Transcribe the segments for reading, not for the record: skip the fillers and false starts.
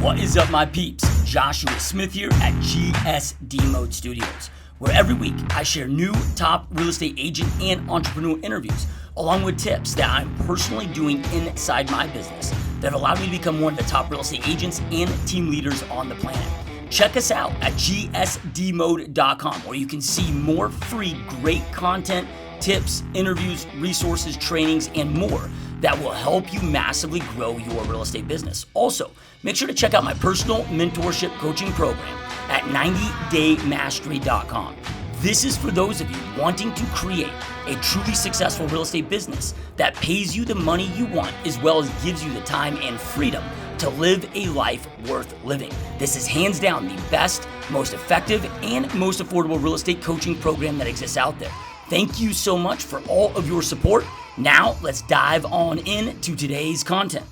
What is up, my peeps? Joshua Smith here at GSD Mode Studios, where every week I share new top real estate agent and entrepreneur interviews, along with tips that I'm personally doing inside my business that have allowed me to become one of the top real estate agents and team leaders on the planet. Check us out at gsdmode.com, where you can see more free, great content, tips, interviews, resources, trainings, and more that will help you massively grow your real estate business. Also, make sure to check out my personal mentorship coaching program at 90daymastery.com. This is for those of you wanting to create a truly successful real estate business that pays you the money you want, as well as gives you the time and freedom to live a life worth living. This is hands down the best, most effective, and most affordable real estate coaching program that exists out there. Thank you so much for all of your support. Now, let's dive on into today's content.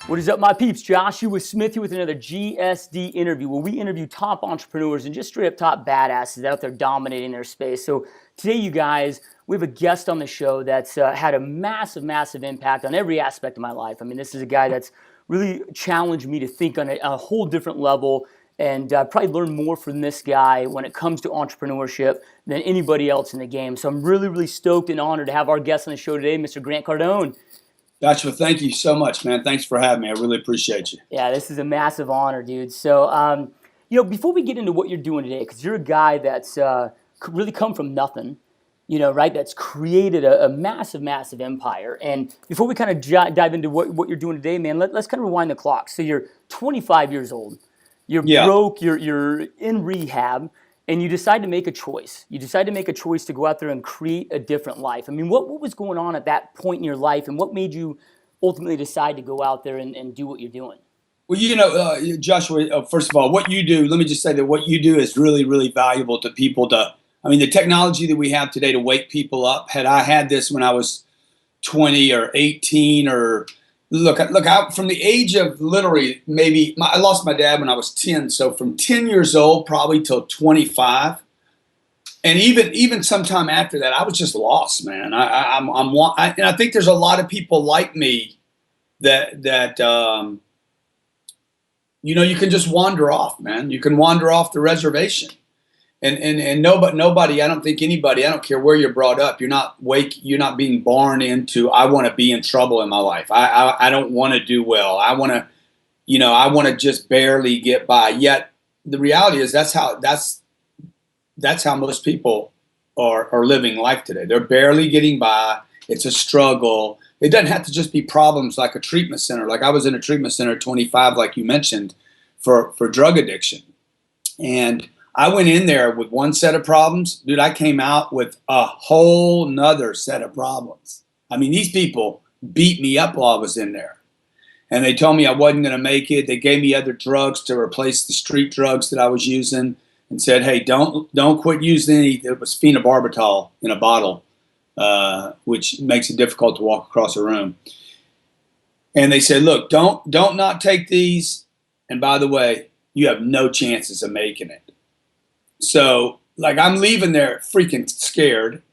What is up, my peeps? Joshua Smith here with another GSD interview, where we interview top entrepreneurs and just straight up top badasses out there dominating their space. So today, you guys, we have a guest on the show that's had a massive, massive impact on every aspect of my life. I mean, this is a guy that's really challenged me to think on a whole different level, and probably learn more from this guy when it comes to entrepreneurship than anybody else in the game. So I'm really, really stoked and honored to have our guest on the show today, Mr. Grant Cardone. Joshua, thank you so much, man. Thanks for having me. I really appreciate you. Yeah, this is a massive honor, dude. So, before we get into what you're doing today, because you're a guy that's really come from nothing, right? That's created a massive, massive empire. And before we kind of dive into what you're doing today, man, let's kind of rewind the clock. So you're 25 years old. You're broke. You're in rehab. And you decide to make a choice. You decide to make a choice to go out there and create a different life. I mean, what was going on at that point in your life, and what made you ultimately decide to go out there and do what you're doing? Well, Joshua, first of all, what you do, let me just say that what you do is really, really valuable to people. The technology that we have today to wake people up, had I had this when I was 20 or 18 or Look, out from the age of literally I lost my dad when I was 10. So from 10 years old, probably till 25. And even sometime after that, I was just lost, man. And I think there's a lot of people like me that you can just wander off, man. You can wander off the reservation. And nobody, I don't think anybody, I don't care where you're brought up, you're not being born into, I want to be in trouble in my life. I don't want to do well. I want to just barely get by. Yet the reality is that's how most people are living life today. They're barely getting by. It's a struggle. It doesn't have to just be problems like a treatment center. Like I was in a treatment center at 25, like you mentioned, for drug addiction. And I went in there with one set of problems. Dude, I came out with a whole nother set of problems. I mean, these people beat me up while I was in there. And they told me I wasn't going to make it. They gave me other drugs to replace the street drugs that I was using and said, hey, don't quit using any. It was phenobarbital in a bottle, which makes it difficult to walk across a room. And they said, look, don't not take these. And by the way, you have no chances of making it. So, I'm leaving there freaking scared.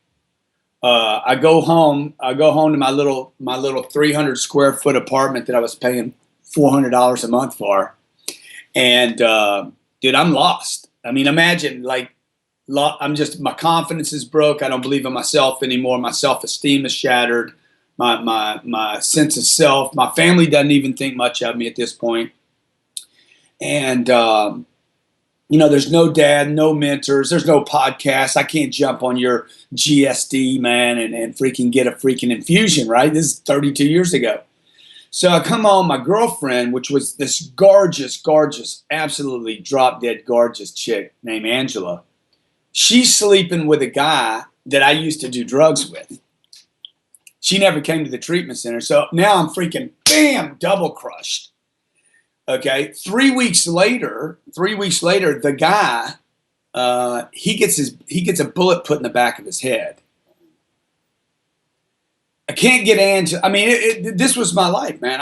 I go home to my little 300 square foot apartment that I was paying $400 a month for. And, dude, I'm lost. I mean, imagine, my confidence is broke. I don't believe in myself anymore. My self-esteem is shattered. My sense of self, my family doesn't even think much of me at this point. And, there's no dad, no mentors, there's no podcast. I can't jump on your GSD, man, and freaking get a freaking infusion, right? This is 32 years ago. So I come home, my girlfriend, which was this gorgeous, absolutely drop-dead gorgeous chick named Angela, she's sleeping with a guy that I used to do drugs with. She never came to the treatment center. So now I'm freaking, bam, double crushed. Okay, 3 weeks later, the guy, he gets a bullet put in the back of his head. I can't get into, I mean, this was my life, man.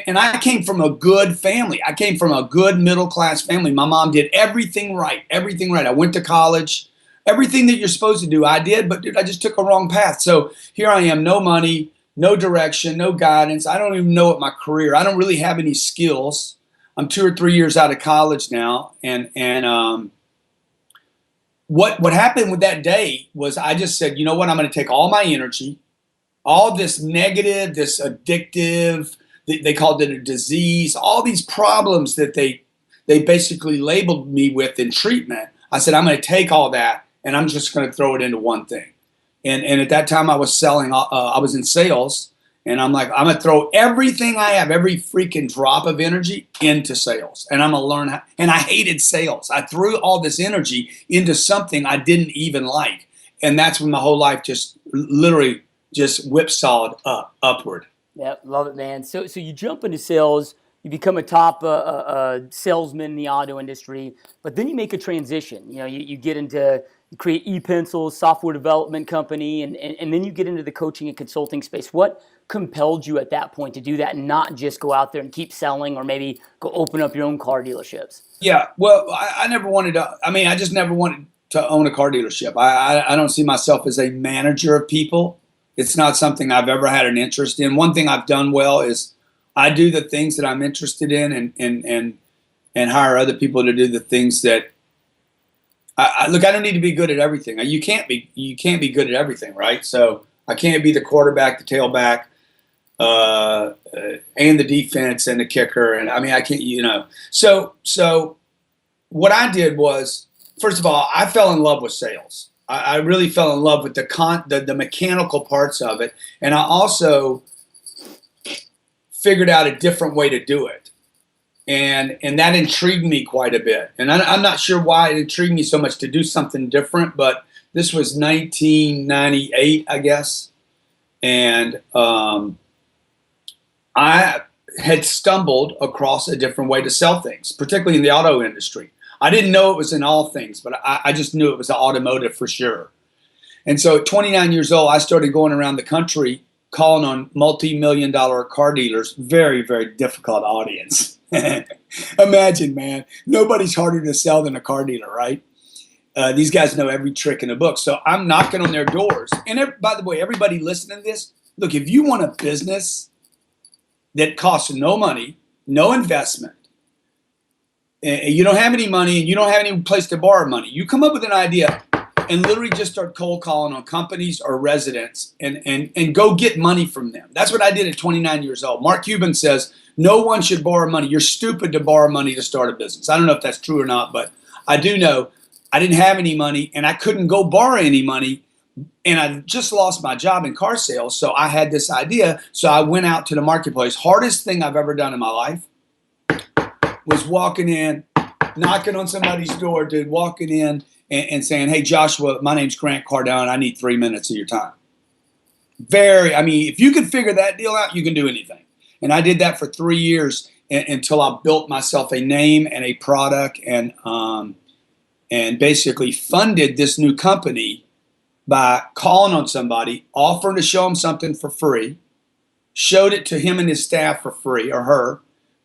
And I came from a good family. I came from a good middle class family. My mom did everything right, everything right. I went to college, everything that you're supposed to do, I did, but dude, I just took a wrong path. So here I am, no money, no direction, no guidance. I don't even know what my career, I don't really have any skills. I'm 2 or 3 years out of college now. And what happened with that day was I just said, you know what, I'm going to take all my energy, all this negative, this addictive, they called it a disease, all these problems that they basically labeled me with in treatment. I said, I'm going to take all that and I'm just going to throw it into one thing. And at that time I was selling, I was in sales, and I'm like, I'm going to throw everything I have, every freaking drop of energy into sales. And I'm going to learn how, and I hated sales. I threw all this energy into something I didn't even like. And that's when my whole life just literally just whipsawed upward. Yeah, love it, man. So you jump into sales, you become a top salesman in the auto industry, but then you make a transition. You know, you get into, you create ePencils, software development company, and then you get into the coaching and consulting space. What compelled you at that point to do that and not just go out there and keep selling, or maybe go open up your own car dealerships? Yeah, well, I never wanted to, I just never wanted to own a car dealership. I don't see myself as a manager of people. It's not something I've ever had an interest in. One thing I've done well is I do the things that I'm interested in, and hire other people to do the things that look. I don't need to be good at everything. You can't be good at everything, right? So I can't be the quarterback, the tailback, and the defense and the kicker. And I can't, So what I did was, first of all, I fell in love with sales. I really fell in love with the mechanical parts of it, and I also figured out a different way to do it, and that intrigued me quite a bit. And I'm not sure why it intrigued me so much to do something different, but this was 1998, I guess, and I had stumbled across a different way to sell things, particularly in the auto industry. I didn't know it was in all things, but I just knew it was automotive for sure. And so at 29 years old, I started going around the country calling on multi-million-dollar car dealers. Very, very difficult audience. Imagine, man, nobody's harder to sell than a car dealer, right? These guys know every trick in the book. So I'm knocking on their doors. And by the way, everybody listening to this, look, if you want a business that costs no money, no investment, and you don't have any money, and you don't have any place to borrow money, you come up with an idea and literally just start cold calling on companies or residents and go get money from them. That's what I did at 29 years old. Mark Cuban says, no one should borrow money. You're stupid to borrow money to start a business. I don't know if that's true or not, but I do know I didn't have any money, and I couldn't go borrow any money, and I just lost my job in car sales. So I had this idea. So I went out to the marketplace. Hardest thing I've ever done in my life was walking in, knocking on somebody's door, dude, walking in and saying, hey, Joshua, my name's Grant Cardone. I need 3 minutes of your time. If you can figure that deal out, you can do anything. And I did that for 3 years until I built myself a name and a product, and basically funded this new company by calling on somebody, offering to show them something for free, showed it to him and his staff for free, or her,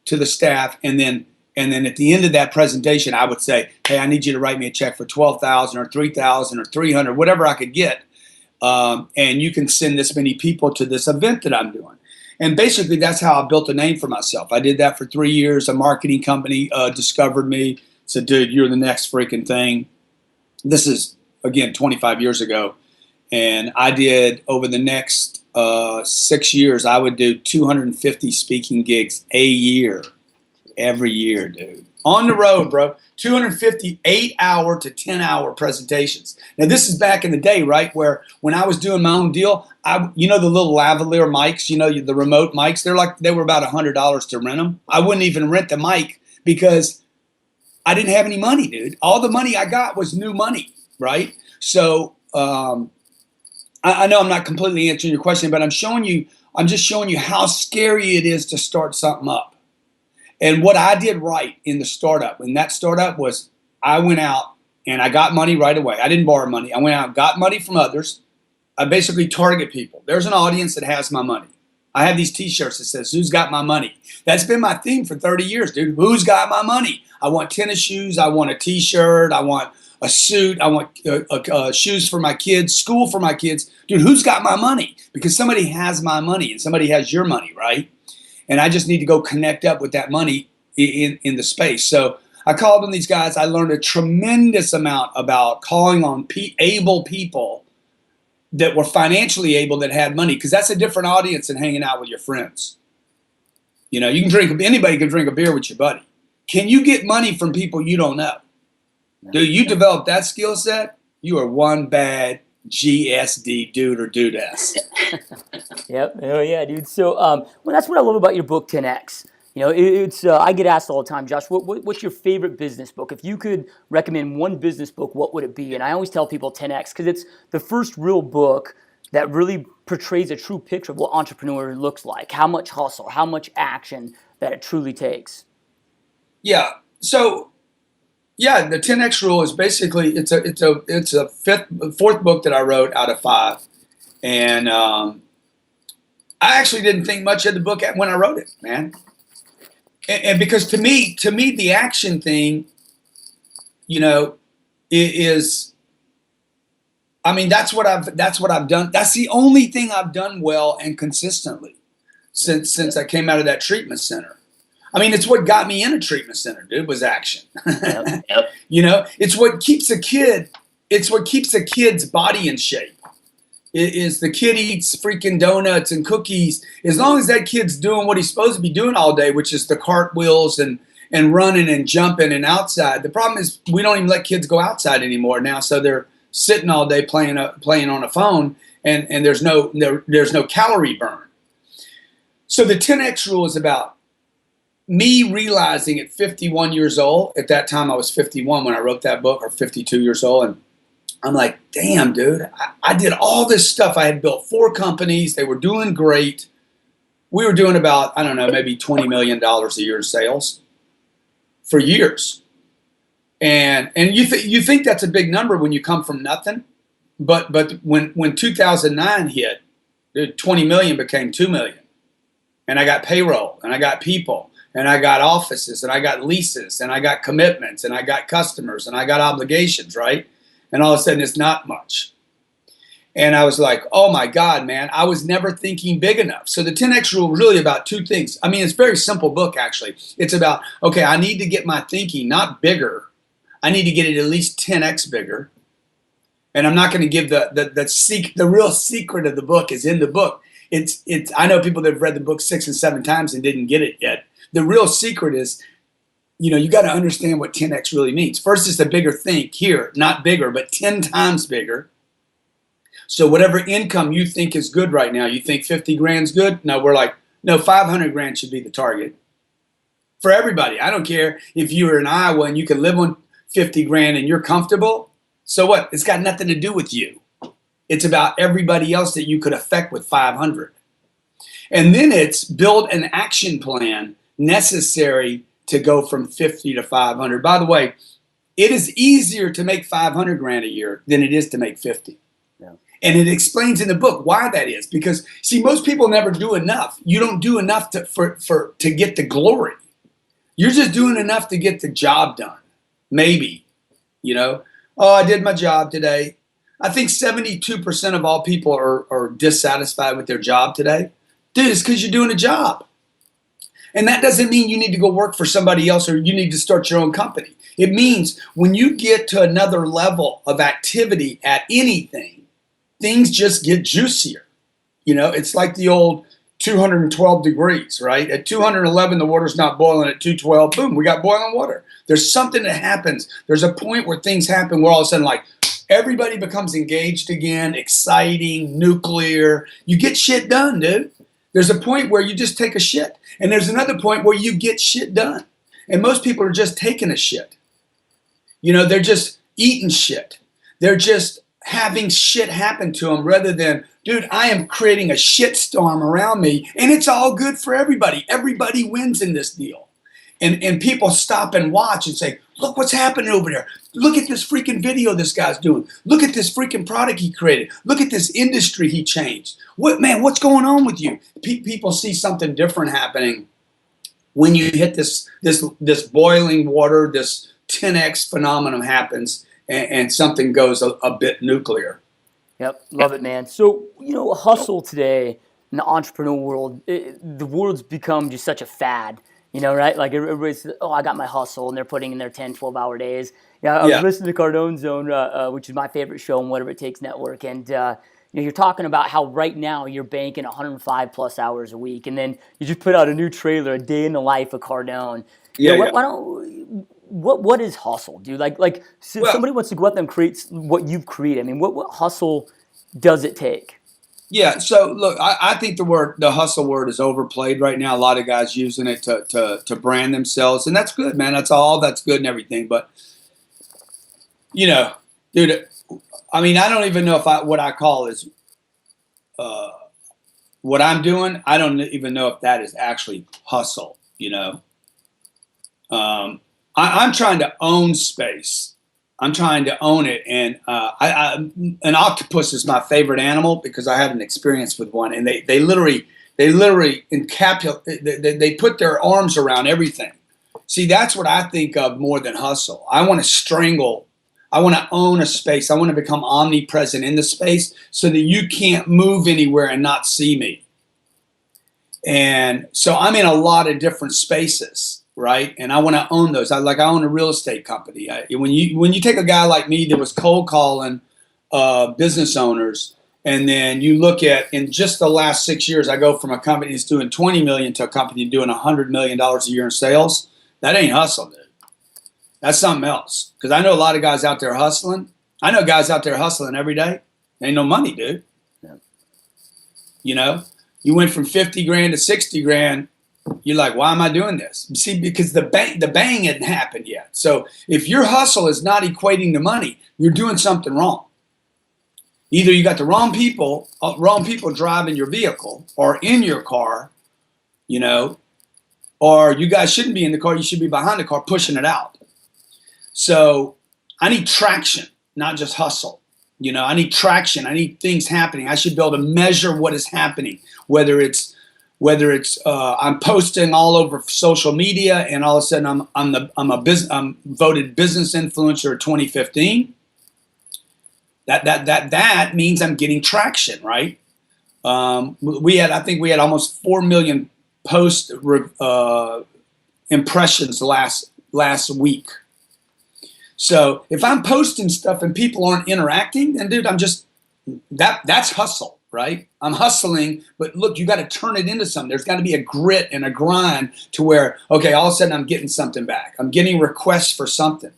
to the staff, and then at the end of that presentation, I would say, hey, I need you to write me a check for $12,000 or $3,000 or $300, whatever I could get, and you can send this many people to this event that I'm doing. And basically, that's how I built a name for myself. I did that for 3 years. A marketing company discovered me, said, dude, you're the next freaking thing. This is, again, 25 years ago. And I did, over the next 6 years, I would do 250 speaking gigs a year, every year, dude. On the road, bro. 250 8-hour to 10-hour presentations. Now, this is back in the day, right, where when I was doing my own deal, the little lavalier mics, the remote mics, they were about $100 to rent them. I wouldn't even rent the mic because I didn't have any money, dude. All the money I got was new money, right? So I know I'm not completely answering your question, but I'm just showing you how scary it is to start something up. And what I did right in the startup, and that startup was, I went out and I got money right away. I didn't borrow money. I went out and got money from others. I basically target people. There's an audience that has my money. I have these t-shirts that says, who's got my money? That's been my theme for 30 years, dude. Who's got my money? I want tennis shoes. I want a t-shirt. I want a suit. I want shoes for my kids, school for my kids. Dude, who's got my money? Because somebody has my money and somebody has your money, right? And I just need to go connect up with that money in the space. So I called on these guys. I learned a tremendous amount about calling on able people that were financially able, that had money, because that's a different audience than hanging out with your friends. You know, anybody can drink a beer with your buddy. Can you get money from people you don't know? Do you develop that skill set? You are one bad GSD dude or dudess. Yep. Oh yeah, dude. So, well, that's what I love about your book, 10X. You know, it's I get asked all the time, Josh, what's your favorite business book? If you could recommend one business book, what would it be? And I always tell people 10X because it's the first real book that really portrays a true picture of what entrepreneur looks like, how much hustle, how much action that it truly takes. Yeah. So, yeah, the 10X rule is basically it's a fourth book that I wrote out of 5, and I actually didn't think much of the book when I wrote it, man. And because to me, the action thing, you know, is, I mean, that's what I've done. That's the only thing I've done well and consistently since I came out of that treatment center. I mean, it's what got me in a treatment center, dude, was action. Yep. You know, it's what keeps a kid's body in shape. Is the kid eats freaking donuts and cookies, as long as that kid's doing what he's supposed to be doing all day, which is the cartwheels and running and jumping and outside. The problem is we don't even let kids go outside anymore now, so they're sitting all day playing on a phone, and there's no calorie burn. So the 10X rule is about me realizing at 51 years old, at that time I was 51 when I wrote that book, or 52 years old, and I'm like, damn, dude, I did all this stuff. I had built 4 companies. They were doing great. We were doing about, I don't know, maybe $20 million a year in sales for years. And you think that's a big number when you come from nothing. But when 2009 hit, dude, 20 million became 2 million. And I got payroll, and I got people, and I got offices, and I got leases, and I got commitments, and I got customers, and I got obligations, right? And all of a sudden, it's not much. And I was like, oh, my God, man, I was never thinking big enough. So the 10X rule is really about 2 things. I mean, it's a very simple book, actually. It's about, okay, I need to get my thinking not bigger. I need to get it at least 10X bigger. And I'm not going to give the real secret of the book is in the book. It's I know people that have read the book 6 and 7 times and didn't get it yet. The real secret is, you know, you got to understand what 10X really means. First, it's the bigger think here, not bigger, but 10 times bigger. So whatever income you think is good right now, you think 50 grand's good? No, we're like, no, 500 grand should be the target for everybody. I don't care if you're in Iowa and you can live on 50 grand and you're comfortable. So what? It's got nothing to do with you. It's about everybody else that you could affect with 500. And then it's build an action plan necessary to go from 50 to 500. By the way, it is easier to make 500 grand a year than it is to make 50. Yeah. And it explains in the book why that is. Because, see, most people never do enough. You don't do enough to get the glory. You're just doing enough to get the job done. Maybe, you know. Oh, I did my job today. I think 72% of all people are dissatisfied with their job today. Dude, it's because you're doing a job. And that doesn't mean you need to go work for somebody else or you need to start your own company. It means when you get to another level of activity at anything, things just get juicier. You know, it's like the old 212 degrees, right? At 211, the water's not boiling. At 212, boom, we got boiling water. There's something that happens. There's a point where things happen where all of a sudden, like, everybody becomes engaged again, exciting, nuclear. You get shit done, dude. There's a point where you just take a shit. And there's another point where you get shit done. And most people are just taking a shit. You know, they're just eating shit. They're just having shit happen to them rather than, dude, I am creating a shit storm around me. And it's all good for everybody. Everybody wins in this deal. And people stop and watch and say, look what's happening over there. Look at this freaking video this guy's doing. Look at this freaking product he created. Look at this industry he changed. What's going on with you? People see something different happening when you hit this boiling water, this 10x phenomenon happens, and something goes a bit nuclear. Yep, love it, man. So, hustle today in the entrepreneur world, the world's become just such a fad, right? Like everybody's, I got my hustle, and they're putting in their 10, 12-hour days. I was listening to Cardone Zone, which is my favorite show on Whatever It Takes Network, and you're talking about how right now you're banking 105 plus hours a week, and then you just put out a new trailer, A Day in the Life of Cardone. What is hustle, dude? Somebody wants to go out there and create what you've created. I mean, what hustle does it take? Yeah. So look, I think the hustle word is overplayed right now. A lot of guys using it to brand themselves, and that's good, man. That's good and everything. But dude, I mean, I don't even know what I call is what I'm doing. I don't even know if that is actually hustle. I'm trying to own space. I'm trying to own it, and an octopus is my favorite animal because I had an experience with one, and they literally encapsulate. They put their arms around everything. See, that's what I think of more than hustle. I want to strangle. I want to own a space. I want to become omnipresent in the space so that you can't move anywhere and not see me. And so I'm in a lot of different spaces. Right, and I want to own those. I own a real estate company. When you take a guy like me that was cold calling business owners, and then you look at in just the last 6 years, I go from a company that's doing $20 million to a company doing $100 million a year in sales. That ain't hustle, dude. That's something else. Because I know a lot of guys out there hustling. I know guys out there hustling every day. Ain't no money, dude. Yeah. You went from 50 grand to 60 grand. You're like, why am I doing this? See, because the bang hadn't happened yet. So if your hustle is not equating to money, you're doing something wrong. Either you got the wrong people driving your vehicle or in your car, or you guys shouldn't be in the car. You should be behind the car pushing it out. So I need traction, not just hustle. I need traction. I need things happening. I should be able to measure what is happening, whether it's I'm posting all over social media, and all of a sudden I'm voted business influencer of 2015. That means I'm getting traction, right? I think we had almost 4 million post impressions last week. So if I'm posting stuff and people aren't interacting, then dude, that's hustle. Right? I'm hustling, but look, you got to turn it into something. There's got to be a grit and a grind to where, okay, all of a sudden I'm getting something back. I'm getting requests for something.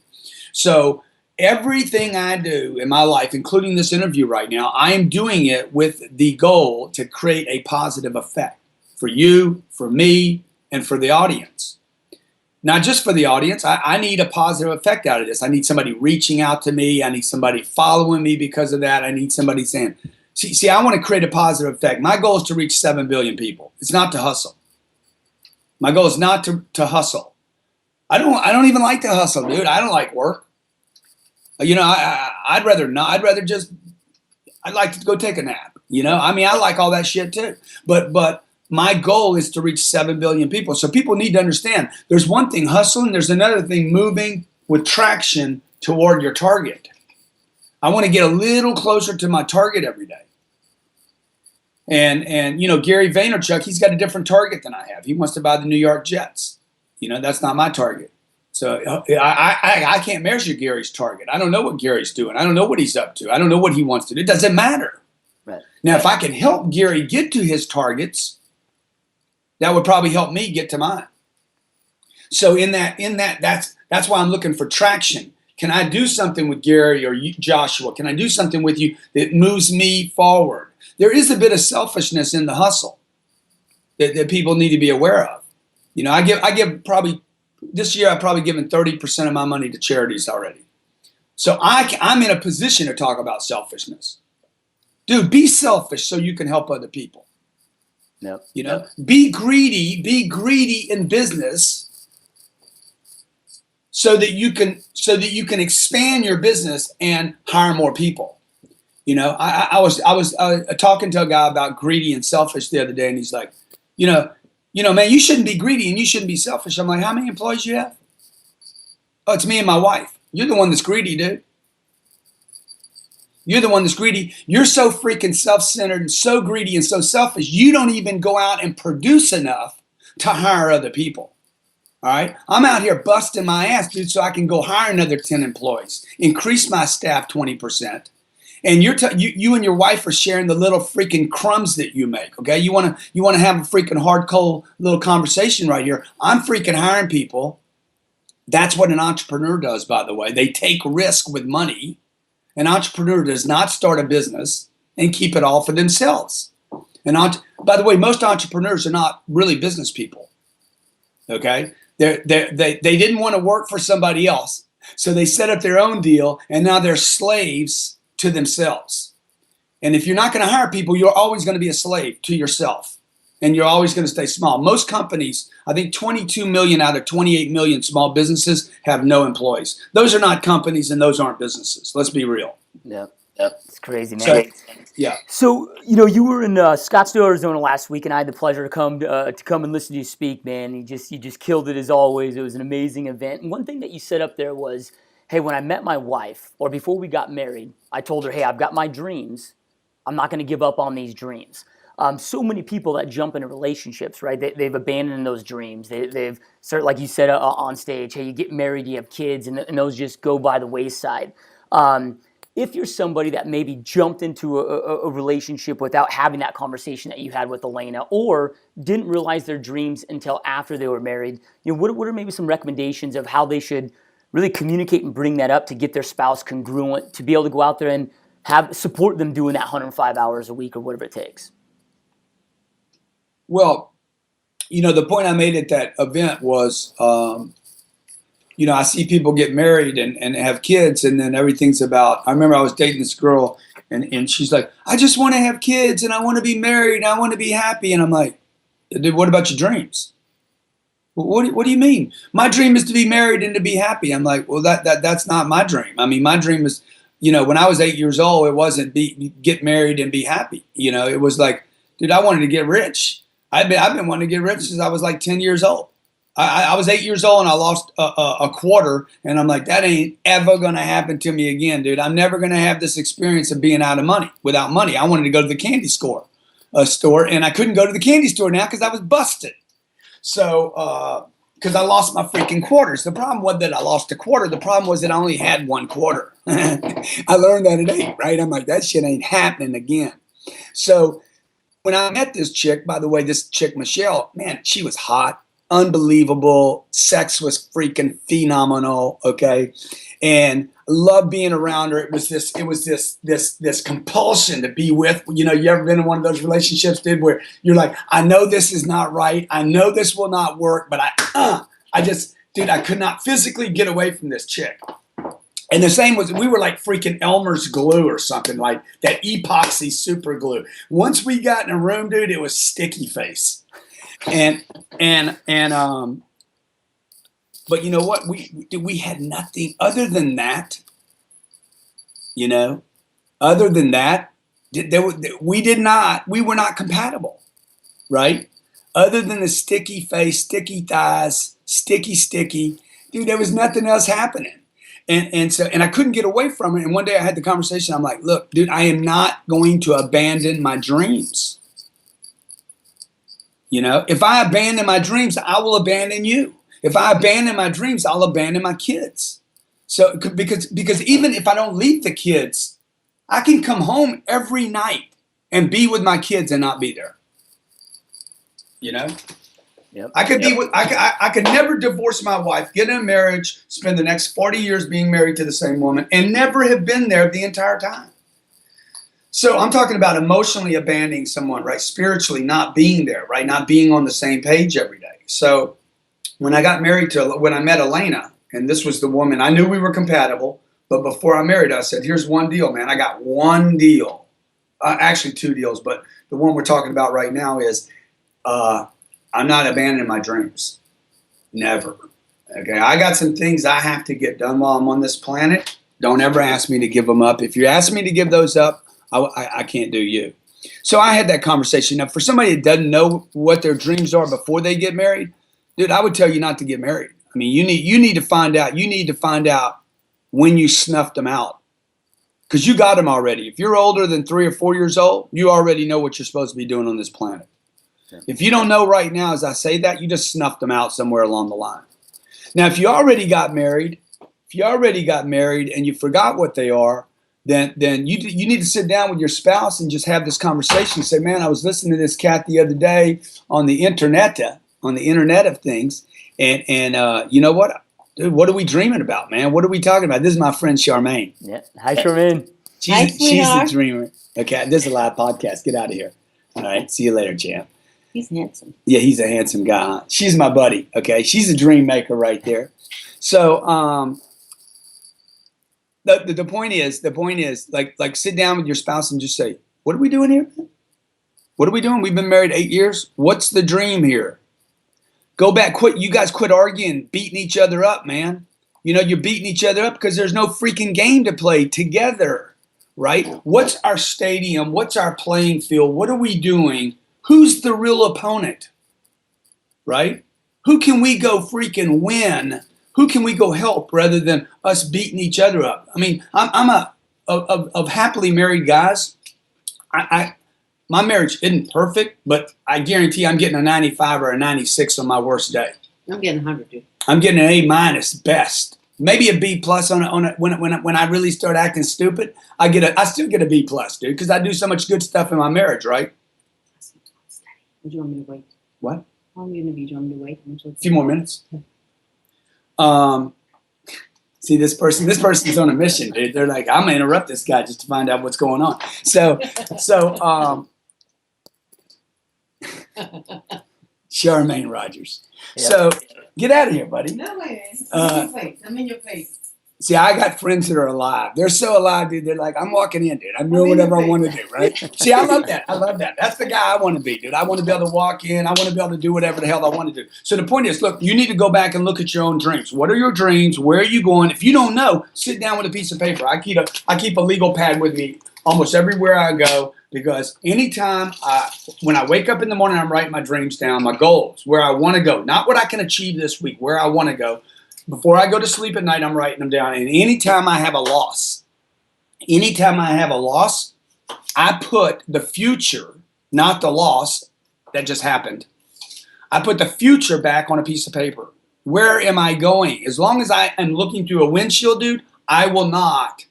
So everything I do in my life, including this interview right now, I am doing it with the goal to create a positive effect for you, for me, and for the audience. Not just for the audience. I need a positive effect out of this. I need somebody reaching out to me. I need somebody following me because of that. I need somebody saying, See, I want to create a positive effect. My goal is to reach 7 billion people. It's not to hustle. My goal is not to hustle. I don't even like to hustle, dude. I don't like work. I'd rather not. I'd like to go take a nap. I like all that shit too. But my goal is to reach 7 billion people. So people need to understand there's one thing hustling. There's another thing moving with traction toward your target. I want to get a little closer to my target every day. And Gary Vaynerchuk, he's got a different target than I have. He wants to buy the New York Jets. That's not my target. So I can't measure Gary's target. I don't know what Gary's doing. I don't know what he's up to. I don't know what he wants to do. It doesn't matter. Right. Now, if I can help Gary get to his targets, that would probably help me get to mine. So that's why I'm looking for traction. Can I do something with Gary or Joshua? Can I do something with you that moves me forward? There is a bit of selfishness in the hustle that people need to be aware of. I give probably this year I've probably given 30% of my money to charities already. So I'm in a position to talk about selfishness. Dude, be selfish so you can help other people. Yep. Be greedy in business so that you can expand your business and hire more people. You know, I was talking to a guy about greedy and selfish the other day, and he's like, you know, man, you shouldn't be greedy and you shouldn't be selfish. I'm like, how many employees you have? Oh, it's me and my wife. You're the one that's greedy, dude. You're the one that's greedy. You're so freaking self-centered and so greedy and so selfish, you don't even go out and produce enough to hire other people. All right? I'm out here busting my ass, dude, so I can go hire another 10 employees, increase my staff 20%. And you and your wife are sharing the little freaking crumbs that you make, okay? You want to have a freaking hardcore little conversation right here. I'm freaking hiring people. That's what an entrepreneur does, by the way. They take risk with money. An entrepreneur does not start a business and keep it all for themselves. And by the way, most entrepreneurs are not really business people, okay? They didn't want to work for somebody else, so they set up their own deal, and now they're slaves to themselves. And if you're not going to hire people, you're always going to be a slave to yourself, and you're always going to stay small. Most companies, I think 22 million out of 28 million small businesses have no employees. Those are not companies and those aren't businesses. Let's be real. Yep. It's crazy, man. So, yeah. So, you were in Scottsdale, Arizona last week, and I had the pleasure to come and listen to you speak, man. You just killed it as always. It was an amazing event. And one thing that you said up there was, hey, when I met my wife, or before we got married, I told her, hey, I've got my dreams. I'm not going to give up on these dreams. So many people that jump into relationships, right? They've abandoned those dreams. They've started, like you said on stage, hey, you get married, you have kids, and those just go by the wayside. If you're somebody that maybe jumped into a relationship without having that conversation that you had with Elena, or didn't realize their dreams until after they were married, what are maybe some recommendations of how they should really communicate and bring that up to get their spouse congruent, to be able to go out there and support them doing that 105 hours a week or whatever it takes? Well, the point I made at that event was, I see people get married and have kids, and then everything's about, I remember I was dating this girl, and she's like, I just want to have kids, and I want to be married, and I want to be happy. And I'm like, dude, what about your dreams? What do you mean? My dream is to be married and to be happy. I'm like, well, that's not my dream. I mean, my dream is, when I was 8 years old, it wasn't get married and be happy. It was like, dude, I wanted to get rich. I've been wanting to get rich since I was like 10 years old. I was 8 years old and I lost a quarter, and I'm like, that ain't ever going to happen to me again, dude. I'm never going to have this experience of being without money. I wanted to go to the candy store, and I couldn't go to the candy store now because I was busted. So, because I lost my freaking quarters. The problem wasn't that I lost a quarter. The problem was that I only had one quarter. I learned that at 8, right? I'm like, that shit ain't happening again. So when I met this chick, by the way, this chick, Michelle, man, she was hot. Unbelievable. Sex was freaking phenomenal. Okay. And I loved being around her. It was this compulsion to be with, you ever been in one of those relationships, dude, where you're like, I know this is not right. I know this will not work, but I could not physically get away from this chick. And the same was, we were like freaking Elmer's glue or something, like that epoxy super glue. Once we got in a room, dude, it was sticky face. But you know what? We had nothing other than that. Other than that, we were not compatible, right? Other than the sticky face, sticky thighs, sticky, dude, there was nothing else happening. And I couldn't get away from it. And one day I had the conversation. I'm like, look, dude, I am not going to abandon my dreams. If I abandon my dreams, I will abandon you. If I abandon my dreams, I'll abandon my kids. So because even if I don't leave the kids, I can come home every night and be with my kids and not be there. Yep. I could be with. I could never divorce my wife, get in a marriage, spend the next 40 years being married to the same woman, and never have been there the entire time. So I'm talking about emotionally abandoning someone, right? Spiritually not being there, right? Not being on the same page every day. So when I met Elena, and this was the woman, I knew we were compatible, but before I married her, I said, here's one deal, man. I got one deal. Actually, 2 deals, but the one we're talking about right now is I'm not abandoning my dreams. Never. Okay, I got some things I have to get done while I'm on this planet. Don't ever ask me to give them up. If you ask me to give those up, I can't do you. So I had that conversation. Now, for somebody that doesn't know what their dreams are before they get married, dude, I would tell you not to get married. I mean, you need to find out. You need to find out when you snuffed them out, because you got them already. If you're older than 3 or 4 years old, you already know what you're supposed to be doing on this planet. Yeah. If you don't know right now, as I say that, you just snuffed them out somewhere along the line. Now, if you already got married, and you forgot what they are, then you need to sit down with your spouse and just have this conversation. Say, man, I was listening to this cat the other day on the internet of things, and you know what? Dude, what are we dreaming about, man? What are we talking about? This is my friend Charmaine. Yeah. Hi, Charmaine. She's the dreamer. Okay, this is a live podcast. Get out of here. All right, see you later, champ. He's handsome. Yeah, he's a handsome guy. Huh? She's my buddy. Okay, she's a dream maker right there. So, the point is, like sit down with your spouse and just say, what are we doing here? What are we doing? We've been married 8 years. What's the dream here? Go back, you guys quit arguing, beating each other up, man. You know, you're beating each other up because there's no freaking game to play together, right? What's our stadium? What's our playing field? What are we doing? Who's the real opponent, right? Who can we go freaking win? Who can we go help rather than us beating each other up? I mean, I'm of happily married guys. My marriage isn't perfect, but I guarantee I'm getting a 95 or a 96 on my worst day. I'm getting 100, dude. I'm getting an A- best, maybe a B+ when I really start acting stupid. I still get a B+, dude, because I do so much good stuff in my marriage, right? Would you want me to wait? What? How long are you gonna be? Do you want me to wait? A few more minutes. See, this person's on a mission, dude. They're like, I'm gonna interrupt this guy just to find out what's going on. So. Charmaine Rogers. Yep. So get out of here, buddy. No way. I'm in your face. See, I got friends that are alive. They're so alive, dude. They're like, I'm walking in, dude. I'm doing whatever I want to do, right? See, I love that. That's the guy I want to be, dude. I want to be able to walk in. I want to be able to do whatever the hell I want to do. So the point is, look, you need to go back and look at your own dreams. What are your dreams? Where are you going? If you don't know, sit down with a piece of paper. I keep a legal pad with me almost everywhere I go, because anytime when I wake up in the morning, I'm writing my dreams down, my goals, where I want to go, not what I can achieve this week, where I want to go. Before I go to sleep at night, I'm writing them down. And anytime I have a loss, I put the future, not the loss that just happened. I put the future back on a piece of paper. Where am I going? As long as I am looking through a windshield, dude, I will not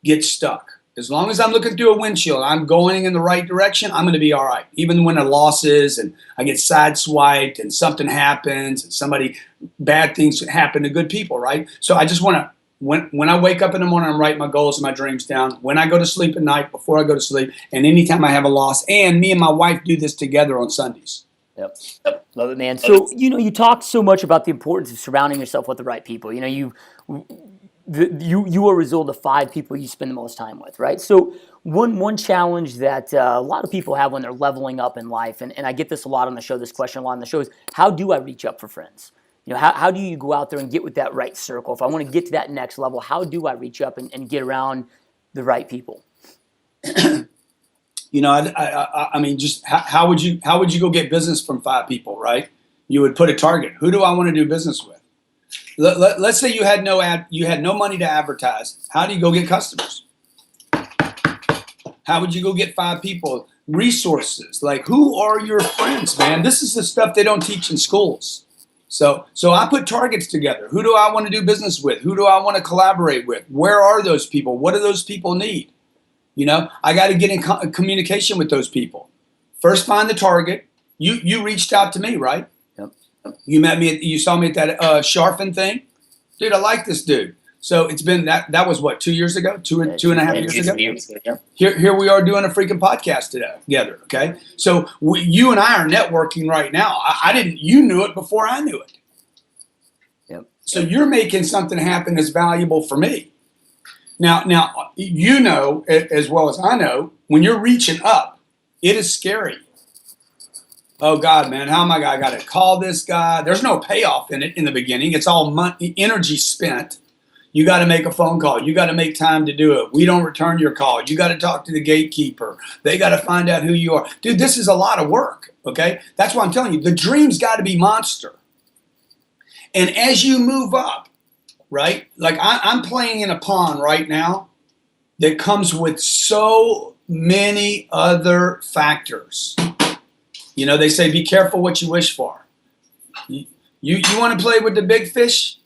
get stuck. As long as I'm looking through a windshield, I'm going in the right direction, I'm going to be all right. Even when a loss is and I get sideswiped and something happens and bad things happen to good people, right? So I just want to, when I wake up in the morning, I'm writing my goals and my dreams down. When I go to sleep at night, before I go to sleep, and anytime I have a loss, and me and my wife do this together on Sundays. Yep. Love it, man. So, you talk so much about the importance of surrounding yourself with the right people. You are a result of 5 people you spend the most time with, right? So one challenge that a lot of people have when they're leveling up in life, and I get this a lot on the show, this question a lot on the show, is how do I reach up for friends? How do you go out there and get with that right circle? If I want to get to that next level, how do I reach up and get around the right people? I mean, just how would you go get business from 5 people, right? You would put a target. Who do I want to do business with? Let's say you had no money to advertise. How do you go get customers? How would you go get 5 people? Resources. Like, who are your friends, man? This is the stuff they don't teach in schools. So I put targets together. Who do I want to do business with? Who do I want to collaborate with? Where are those people? What do those people need? I got to get in communication with those people. First, find the target. You reached out to me, right? You met me. You saw me at that Sharfin thing, dude. I like this dude. So it's been that was what, 2 years ago, two and a half years ago. Here we are doing a freaking podcast together. Okay, so you and I are networking right now. You knew it before I knew it. Yep. So you're making something happen that's valuable for me. Now as well as I know, when you're reaching up, it is scary. Oh God, man, how am I? I got to call this guy. There's no payoff in it in the beginning. It's all money, energy spent. You got to make a phone call. You got to make time to do it. We don't return your call. You got to talk to the gatekeeper. They got to find out who you are. Dude, this is a lot of work, okay? That's why I'm telling you, the dream's got to be monster. And as you move up, right, like I'm playing in a pond right now that comes with so many other factors. You know, they say, be careful what you wish for. You want to play with the big fish?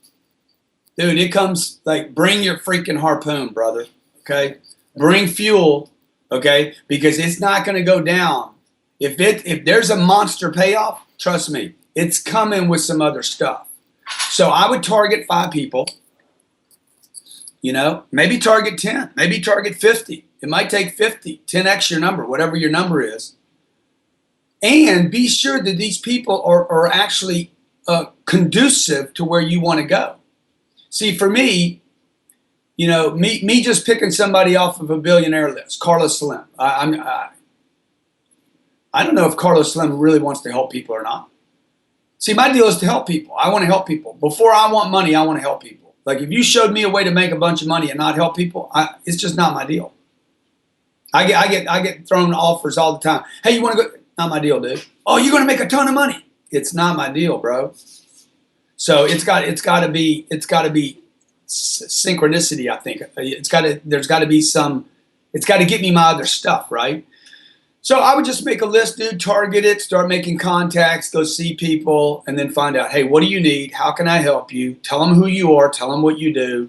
Dude, it comes like, bring your freaking harpoon, brother, okay? Bring fuel, okay? Because it's not going to go down. If there's a monster payoff, trust me, it's coming with some other stuff. So I would target 5 people, you know, maybe target 10, maybe target 50. It might take 50, 10x your number, whatever your number is. And be sure that these people are actually conducive to where you want to go. See, for me, you know, me just picking somebody off of a billionaire list, Carlos Slim. I don't know if Carlos Slim really wants to help people or not. See, my deal is to help people. I want to help people. Before I want money, I want to help people. Like if you showed me a way to make a bunch of money and not help people, it's just not my deal. I get thrown offers all the time. Hey, you want to go? Not my deal, dude. Oh, you're going to make a ton of money. It's not my deal, bro. So it's got to be synchronicity. I think there's got to be some. It's got to get me my other stuff, right? So I would just make a list, dude. Target it. Start making contacts. Go see people, and then find out. Hey, what do you need? How can I help you? Tell them who you are. Tell them what you do.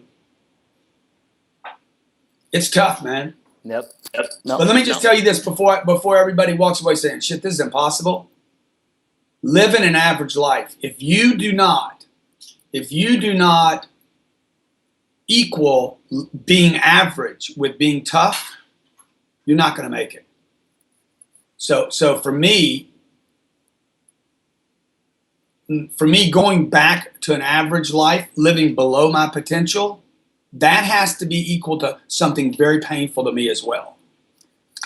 It's tough, man. Yep. But let me just tell you this before everybody walks away saying, shit, this is impossible. Living an average life. If you do not equal being average with being tough, you're not going to make it. So for me, going back to an average life, living below my potential, that has to be equal to something very painful to me as well,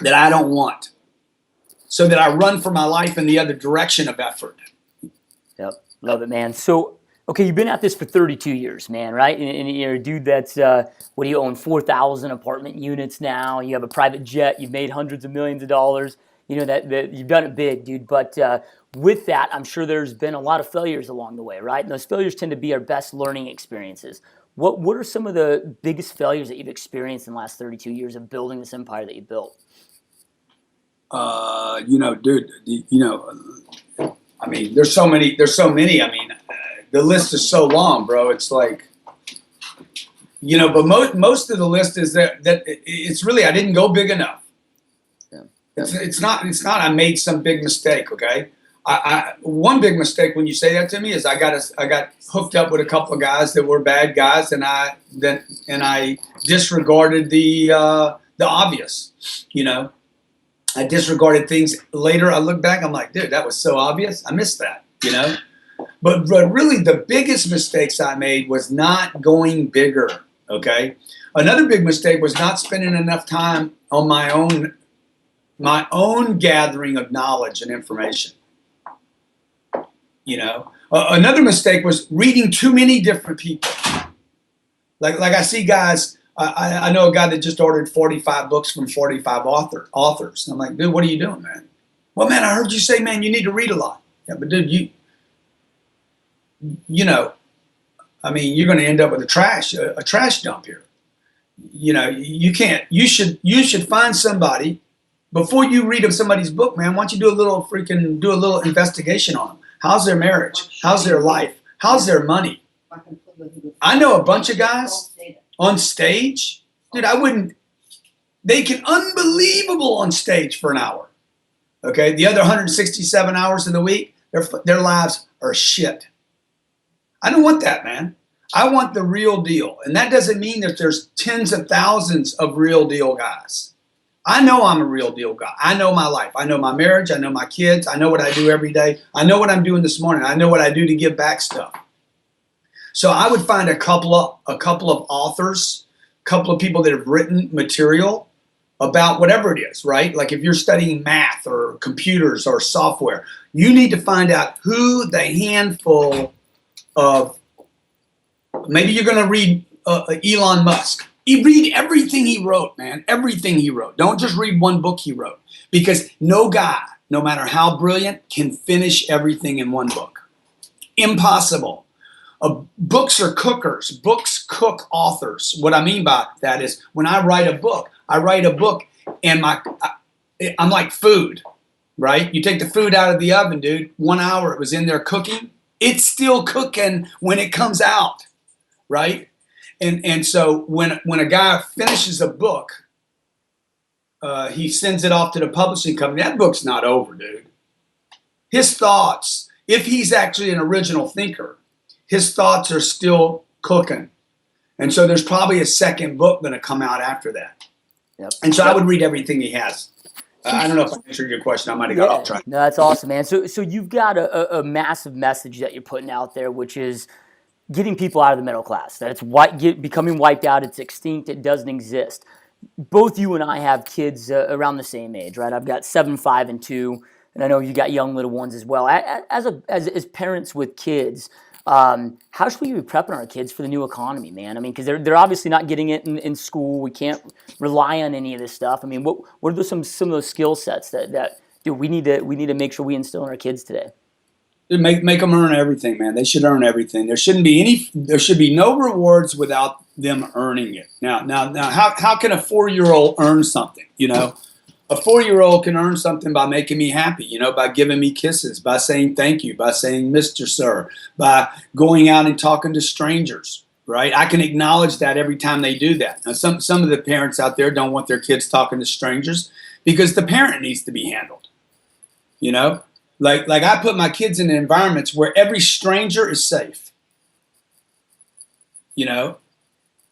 that I don't want, so that I run for my life in the other direction of effort. Yep, love it, man. So, okay, you've been at this for 32 years, man, right? And you're a dude that's, what do you own, 4,000 apartment units now. You have a private jet. You've made hundreds of millions of dollars. You know, that you've done it big, dude. But with that, I'm sure there's been a lot of failures along the way, right? And those failures tend to be our best learning experiences. What are some of the biggest failures that you've experienced in the last 32 years of building this empire that you built? You know, dude, you know, I mean, there's so many. I mean, the list is so long, bro. It's like, you know, but most of the list is that it's really, I didn't go big enough. Yeah. It's not I made some big mistake. Okay. One big mistake when you say that to me is I got hooked up with a couple of guys that were bad guys, and I disregarded the obvious. You know, I disregarded things. Later, I look back, I'm like, dude, that was so obvious. I missed that. You know, but really the biggest mistakes I made was not going bigger. Okay, another big mistake was not spending enough time on my own gathering of knowledge and information. You know, another mistake was reading too many different people. Like I see guys, I know a guy that just ordered 45 books from 45 authors. And I'm like, dude, what are you doing, man? Well, man, I heard you say, man, you need to read a lot. Yeah, but dude, you know, I mean, you're going to end up with a trash dump here. You know, you can't. You should find somebody before you read of somebody's book, man. Why don't you do a little investigation on them? How's their marriage? How's their life? How's their money? I know a bunch of guys on stage. Dude, they can unbelievable on stage for an hour. Okay. The other 167 hours of the week, their lives are shit. I don't want that, man. I want the real deal. And that doesn't mean that there's tens of thousands of real deal guys. I know I'm a real deal guy. I know my life. I know my marriage. I know my kids. I know what I do every day. I know what I'm doing this morning. I know what I do to give back stuff. So I would find a couple of authors, a couple of people that have written material about whatever it is, right? Like if you're studying math or computers or software, you need to find out who the handful of, maybe you're going to read Elon Musk. You read everything he wrote, man, everything he wrote. Don't just read one book he wrote, because no guy, no matter how brilliant, can finish everything in one book. Impossible. Books are cookers. Books cook authors. What I mean by that is when I write a book and I'm like food, right? You take the food out of the oven, dude. 1 hour it was in there cooking. It's still cooking when it comes out, right? And so when a guy finishes a book, he sends it off to the publishing company. That book's not over, dude. His thoughts, if he's actually an original thinker, his thoughts are still cooking. And so there's probably a second book going to come out after that. Yep. And so I would read everything he has. I don't know if I answered your question. I might have got off track. No, that's awesome, man. So you've got a massive message that you're putting out there, which is getting people out of the middle class. That it's becoming wiped out. It's extinct. It doesn't exist. Both you and I have kids around the same age, right? I've got 7, 5, and 2, and I know you got young little ones as well. As parents with kids, how should we be prepping our kids for the new economy, man? I mean, because they're obviously not getting it in school. We can't rely on any of this stuff. I mean, what are some of those skill sets that we need to make sure we instill in our kids today? Make them earn everything, man. They should earn everything. There should be no rewards without them earning it. Now, how can a 4-year-old earn something? You know, a 4-year-old can earn something by making me happy, you know, by giving me kisses, by saying thank you, by saying Mr. Sir, by going out and talking to strangers, right? I can acknowledge that every time they do that. Now, some of the parents out there don't want their kids talking to strangers because the parent needs to be handled, you know? Like I put my kids in environments where every stranger is safe. You know,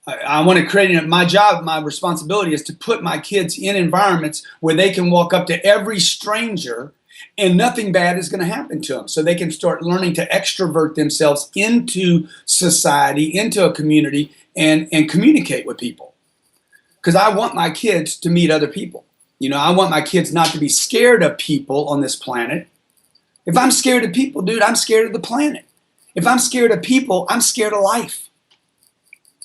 I want to create my job, my responsibility is to put my kids in environments where they can walk up to every stranger and nothing bad is going to happen to them. So they can start learning to extrovert themselves into society, into a community, and communicate with people. Because I want my kids to meet other people. You know, I want my kids not to be scared of people on this planet. If I'm scared of people, dude, I'm scared of the planet. If I'm scared of people, I'm scared of life.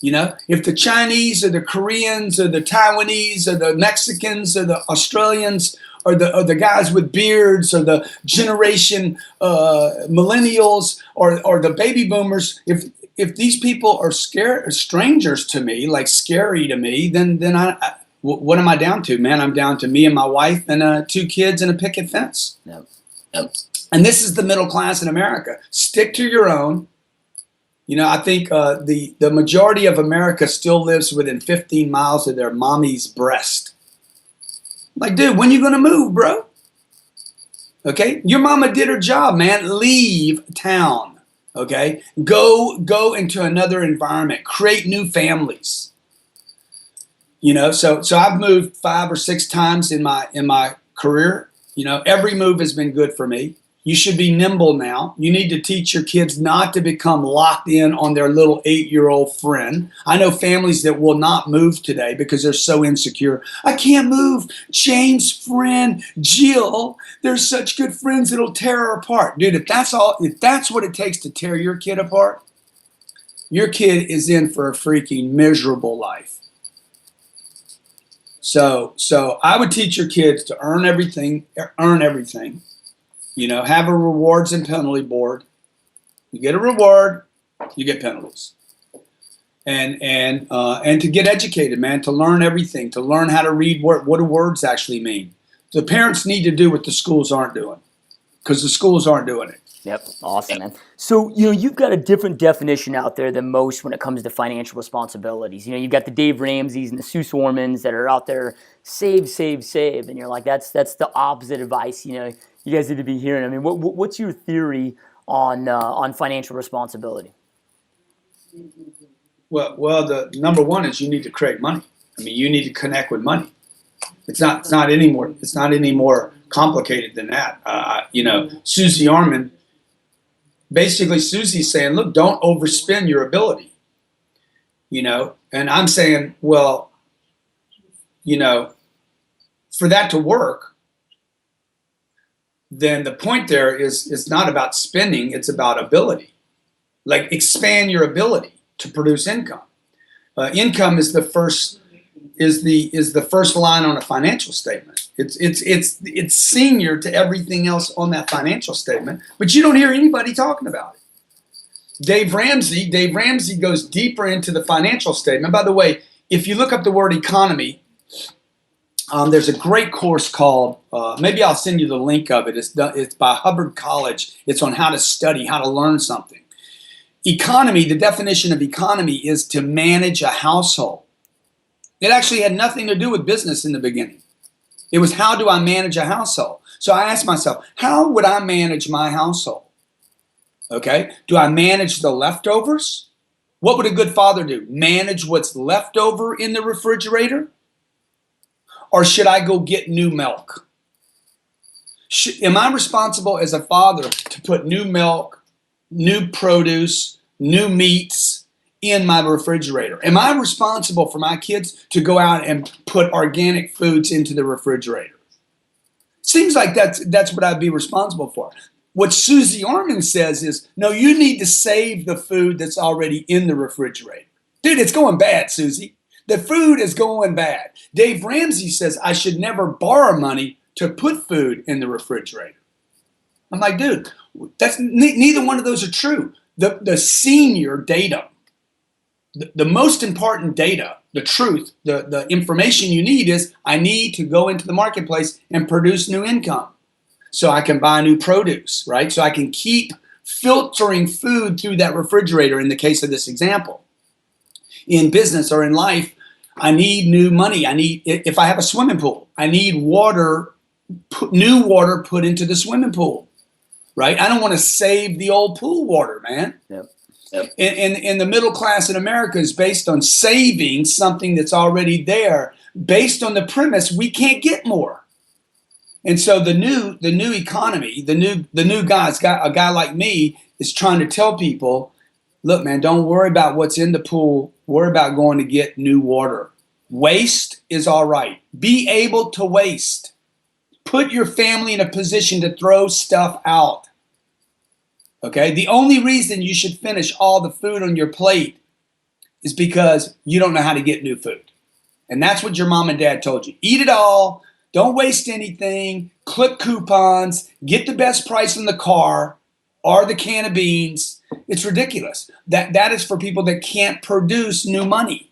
You know, if the Chinese or the Koreans or the Taiwanese or the Mexicans or the Australians or the guys with beards or the generation millennials or the baby boomers, if these people are strangers to me, like scary to me, then what am I down to, man? I'm down to me and my wife and 2 kids and a picket fence. Yep. And this is the middle class in America. Stick to your own. You know, I think the majority of America still lives within 15 miles of their mommy's breast. Like, dude, when you going to move, bro? Okay? Your mama did her job, man. Leave town. Okay? Go into another environment. Create new families. You know, so I've moved 5 or 6 times in my career. You know, every move has been good for me. You should be nimble now. You need to teach your kids not to become locked in on their little 8-year-old friend. I know families that will not move today because they're so insecure. I can't move. Jane's friend, Jill, they're such good friends it'll tear her apart. Dude, if that's what it takes to tear your kid apart, your kid is in for a freaking miserable life. So I would teach your kids to earn everything. You know, have a rewards and penalty board. You get a reward, you get penalties. And to get educated, man, to learn everything, to learn how to read what do words actually mean. The parents need to do what the schools aren't doing, because the schools aren't doing it. Yep. Awesome, man. So, you know, you've got a different definition out there than most when it comes to financial responsibilities. You know, you've got the Dave Ramseys and the Sue Sormans that are out there, save, save, save. And you're like, that's the opposite advice, you know, you guys need to be hearing. I mean, what's your theory on financial responsibility? Well, the number one is you need to create money. I mean, you need to connect with money. It's not any more complicated than that. You know, Susie Orman, basically Susie's saying, look, don't overspend your ability. You know, and I'm saying, well, you know, for that to work, then the point there is not about spending, it's about ability. Like expand your ability to produce income. Income is the first line on a financial statement. It's senior to everything else on that financial statement, but you don't hear anybody talking about it. Dave Ramsey goes deeper into the financial statement. By the way, if you look up the word economy, there's a great course called, maybe I'll send you the link of it. It's by Hubbard College. It's on how to study, how to learn something. Economy, the definition of economy is to manage a household. It actually had nothing to do with business in the beginning. It was, how do I manage a household? So I asked myself, how would I manage my household? Okay, do I manage the leftovers? What would a good father do? Manage what's left over in the refrigerator? Or should I go get new milk? Am I responsible as a father to put new milk, new produce, new meats in my refrigerator? Am I responsible for my kids to go out and put organic foods into the refrigerator? Seems like that's what I'd be responsible for. What Susie Orman says is, no, you need to save the food that's already in the refrigerator. Dude, it's going bad, Susie. The food is going bad. Dave Ramsey says I should never borrow money to put food in the refrigerator. I'm like, dude, that's neither one of those are true. The senior data, the most important data, the truth, the information you need is, I need to go into the marketplace and produce new income so I can buy new produce, right? So I can keep filtering food through that refrigerator in the case of this example. In business or in life, I need new money. If I have a swimming pool, I need new water put into the swimming pool, right? I don't want to save the old pool water, man. Yep. And the middle class in America is based on saving something that's already there, based on the premise we can't get more. And so the new economy, the new guys, a guy like me is trying to tell people, look, man, don't worry about what's in the pool. Worry about going to get new water. Waste is all right. Be able to waste. Put your family in a position to throw stuff out. Okay? The only reason you should finish all the food on your plate is because you don't know how to get new food. And that's what your mom and dad told you. Eat it all. Don't waste anything. Clip coupons. Get the best price in the car or the can of beans. It's ridiculous. That is for people that can't produce new money.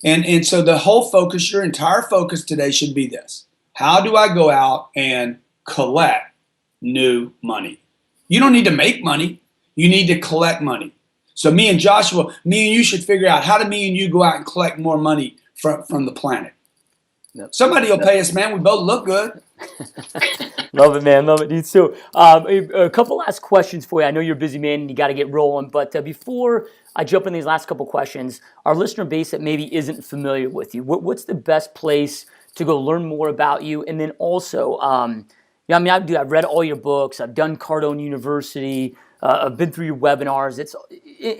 And so the whole focus, your entire focus today should be this. How do I go out and collect new money? You don't need to make money. You need to collect money. So me and Joshua, me and you should figure out, how do me and you go out and collect more money from the planet? Yep. Somebody will pay us, man. We both look good. Love it, man. Love it, dude. So a couple last questions for you. I know you're a busy man and you got to get rolling. But before I jump in these last couple questions, our listener base that maybe isn't familiar with you, what's the best place to go learn more about you? And then also, I've read all your books. I've done Cardone University. I've been through your webinars.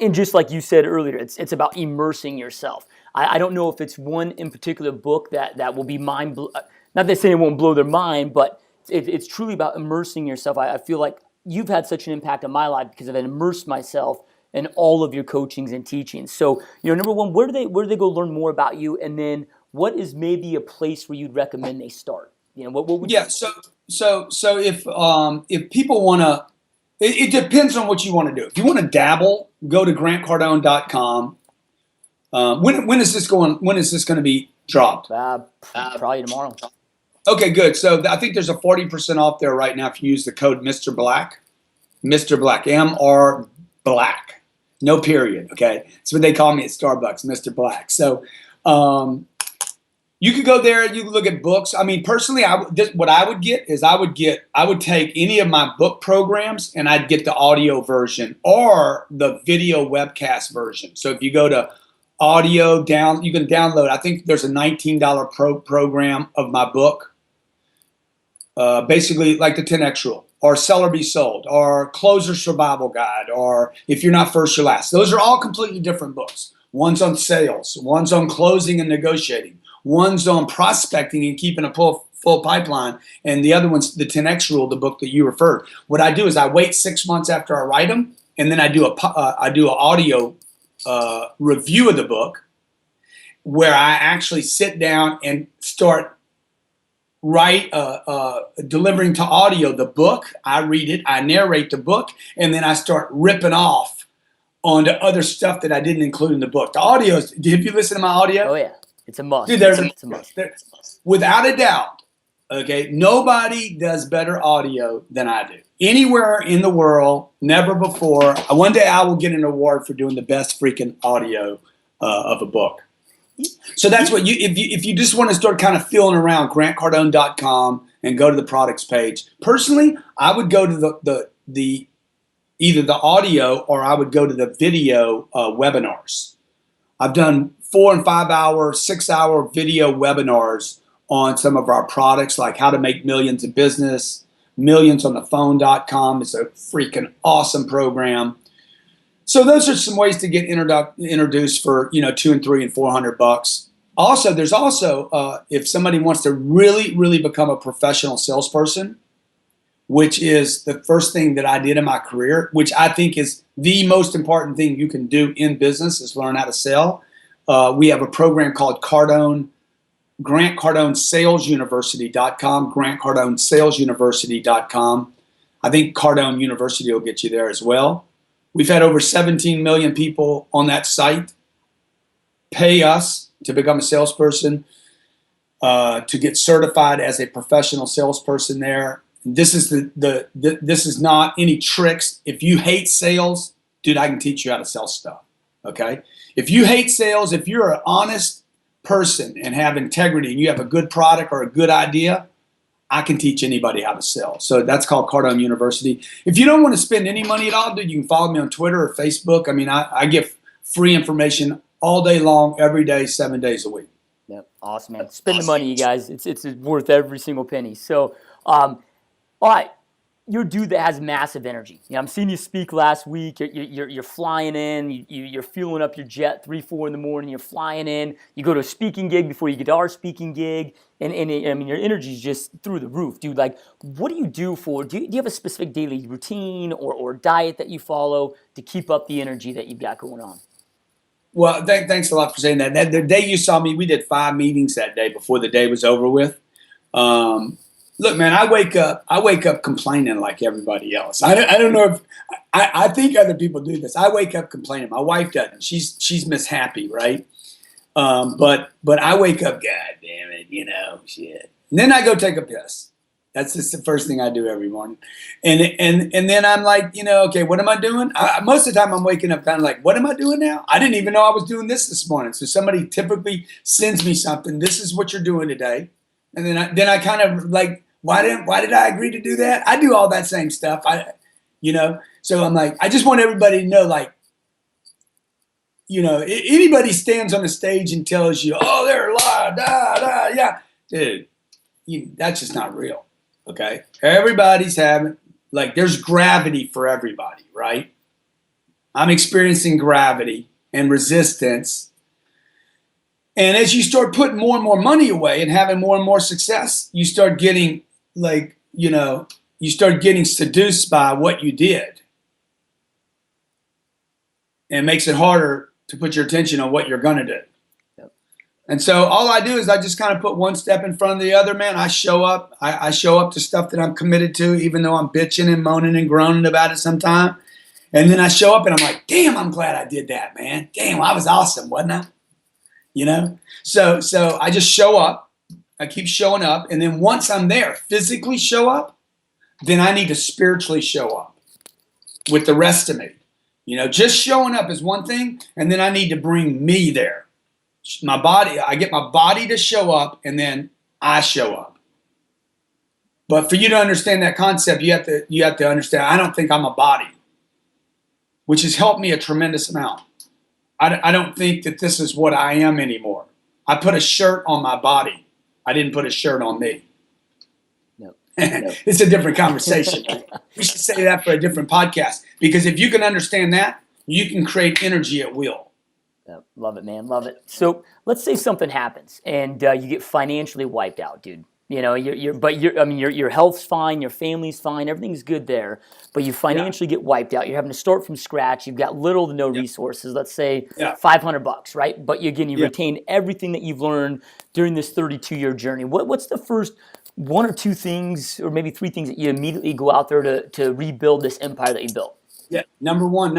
And just like you said earlier, it's about immersing yourself. I don't know if it's one in particular book that will be not that saying it won't blow their mind, but it's truly about immersing yourself. I feel like you've had such an impact on my life because I've immersed myself in all of your coachings and teachings. So, number one, where do they go learn more about you? And then what is maybe a place where you'd recommend they start? What would you? So if people want to, it depends on what you want to do. If you want to dabble, go to grantcardone.com. When is this going to be dropped? Probably tomorrow. Okay, good. So I think there's a 40% off there right now if you use the code Mr. Black. Mr. Black, MR Black. No period, okay? That's what they call me at Starbucks, Mr. Black. So you could go there and you can look at books. I mean, personally, what I would get is I would take any of my book programs and I'd get the audio version or the video webcast version. So if you go to audio you can download. I think there's a $19 program of my book, basically like the 10X rule, or Sell or Be Sold, or Closer Survival Guide, or If You're Not First, You're Last. Those are all completely different books. One's on sales, one's on closing and negotiating, One's on prospecting and keeping a full pipeline, and the other one's the 10X Rule, the book that you referred. What I do is I wait 6 months after I write them, and then I do an audio review of the book, where I actually sit down and start delivering to audio the book. I read it, I narrate the book, and then I start ripping off onto other stuff that I didn't include in the book. The audios, have you listened to my audio? Oh yeah, it's a must. Dude, it's a must. Without a doubt, okay, nobody does better audio than I do. Anywhere in the world, never before. One day I will get an award for doing the best freaking audio of a book. So that's what if you just want to start kind of feeling around, grantcardone.com and go to the products page. Personally, I would go to the either the audio or I would go to the video webinars. I've done 4 and 5 hour, 6 hour video webinars on some of our products, like how to make millions in business. Millionsonthephone.com is a freaking awesome program. So those are some ways to get introduced for, $200 and $300 and $400. Also, there's also if somebody wants to really, really become a professional salesperson, which is the first thing that I did in my career, which I think is the most important thing you can do in business is learn how to sell. We have a program called Cardone, GrantCardoneSalesUniversity.com, GrantCardoneSalesUniversity.com. I think Cardone University will get you there as well. We've had over 17 million people on that site pay us to become a salesperson, to get certified as a professional salesperson there. This is this is not any tricks. If you hate sales, dude, I can teach you how to sell stuff. Okay? If you hate sales, if you're an honest person and have integrity and you have a good product or a good idea, I can teach anybody how to sell. So that's called Cardone University. If you don't want to spend any money at all, dude, you can follow me on Twitter or Facebook. I mean, I give free information all day long, every day, 7 days a week. Yep, awesome, man. Spend the money, you guys. It's worth every single penny. So, all right, you're a dude that has massive energy. I'm seeing you speak last week. You're flying in. You're fueling up your jet 3-4 in the morning. You're flying in. You go to a speaking gig before you get to our speaking gig, and I mean your energy is just through the roof, dude. Like, what do you do do you have a specific daily routine or diet that you follow to keep up the energy that you've got going on? Well, thanks a lot for saying that. The day you saw me, we did 5 meetings that day before the day was over with. Look, man, I wake up complaining like everybody else. I don't know if I think other people do this. I wake up complaining. My wife doesn't. She's Miss Happy, right? But I wake up, God damn it, shit. And then I go take a piss. That's just the first thing I do every morning. And then I'm like, okay, what am I doing? Most of the time I'm waking up kind of like, what am I doing now? I didn't even know I was doing this morning. So somebody typically sends me something. This is what you're doing today. And then I kind of like, why did I agree to do that? I do all that same stuff. So I'm like, I just want everybody to know, like, anybody stands on the stage and tells you, oh, they're lying, yeah. Dude, that's just not real, okay? Everybody's having, like, there's gravity for everybody, right? I'm experiencing gravity and resistance. And as you start putting more and more money away and having more and more success, you start getting you start getting seduced by what you did. And it makes it harder to put your attention on what you're going to do. Yep. And so all I do is I just kind of put one step in front of the other, man. I show up. I show up to stuff that I'm committed to, even though I'm bitching and moaning and groaning about it sometime. And then I show up and I'm like, damn, I'm glad I did that, man. Damn, I was awesome, wasn't I? So I just show up. I keep showing up. And then once I'm there, physically show up, then I need to spiritually show up with the rest of me. Just showing up is one thing. And then I need to bring me there. I get my body to show up and then I show up. But for you to understand that concept, you have to understand, I don't think I'm a body, which has helped me a tremendous amount. I don't think that this is what I am anymore. I put a shirt on my body. I didn't put a shirt on me. No. It's a different conversation. We should say that for a different podcast. Because if you can understand that, you can create energy at will. Love it, man. Love it. So let's say something happens and you get financially wiped out, dude. You know, your health's fine, your family's fine, everything's good there, but you financially get wiped out. You're having to start from scratch. You've got little to no resources. Let's say $500, right? But you retain everything that you've learned during this 32-year journey. What's the first one or two things, or maybe three things that you immediately go out there to rebuild this empire that you built? Yeah, number one,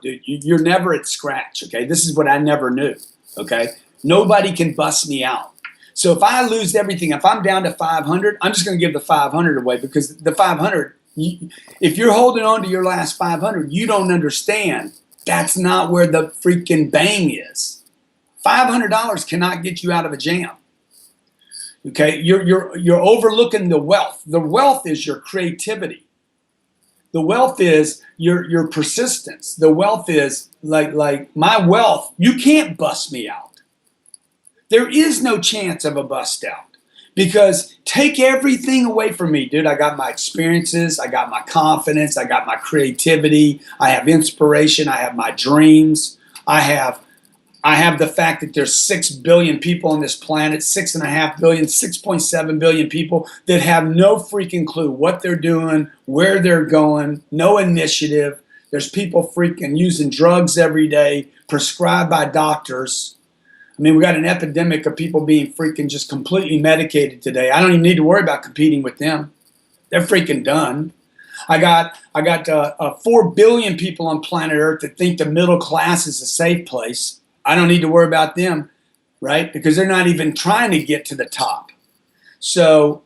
dude, you're never at scratch, okay? This is what I never knew, okay? Nobody can bust me out. So if I lose everything, if I'm down to 500, I'm just going to give the 500 away, because the 500, if you're holding on to your last 500, you don't understand. That's not where the freaking bang is. $500 cannot get you out of a jam. Okay, you're overlooking the wealth. The wealth is your creativity. The wealth is your persistence. The wealth is like my wealth. You can't bust me out. There is no chance of a bust out, because take everything away from me, dude. I got my experiences. I got my confidence. I got my creativity. I have inspiration. I have my dreams. I have the fact that there's 6 billion people on this planet, 6.5 billion, 6.7 billion people that have no freaking clue what they're doing, where they're going, no initiative. There's people freaking using drugs every day, prescribed by doctors. I mean, we got an epidemic of people being freaking just completely medicated today. I don't even need to worry about competing with them. They're freaking done. I got 4 billion people on planet Earth that think the middle class is a safe place. I don't need to worry about them, right? Because they're not even trying to get to the top. So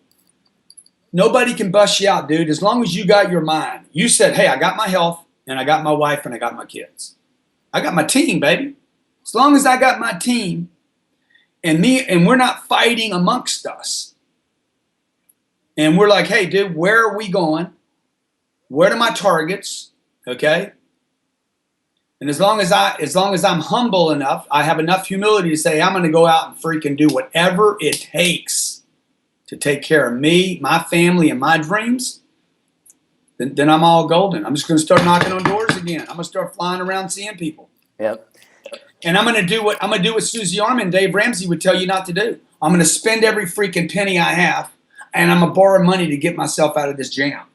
nobody can bust you out, dude, as long as you got your mind. You said, hey, I got my health, and I got my wife, and I got my kids. I got my team, baby. As long as I got my team and we're not fighting amongst us. And we're like, hey, dude, where are we going? What are my targets? Okay? And as long as I'm humble enough, I have enough humility to say I'm going to go out and freaking do whatever it takes to take care of me, my family, and my dreams, then I'm all golden. I'm just going to start knocking on doors again. I'm going to start flying around seeing people. Yep. And I'm going to do what Susie Arman and Dave Ramsey would tell you not to do. I'm going to spend every freaking penny I have, and I'm going to borrow money to get myself out of this jam.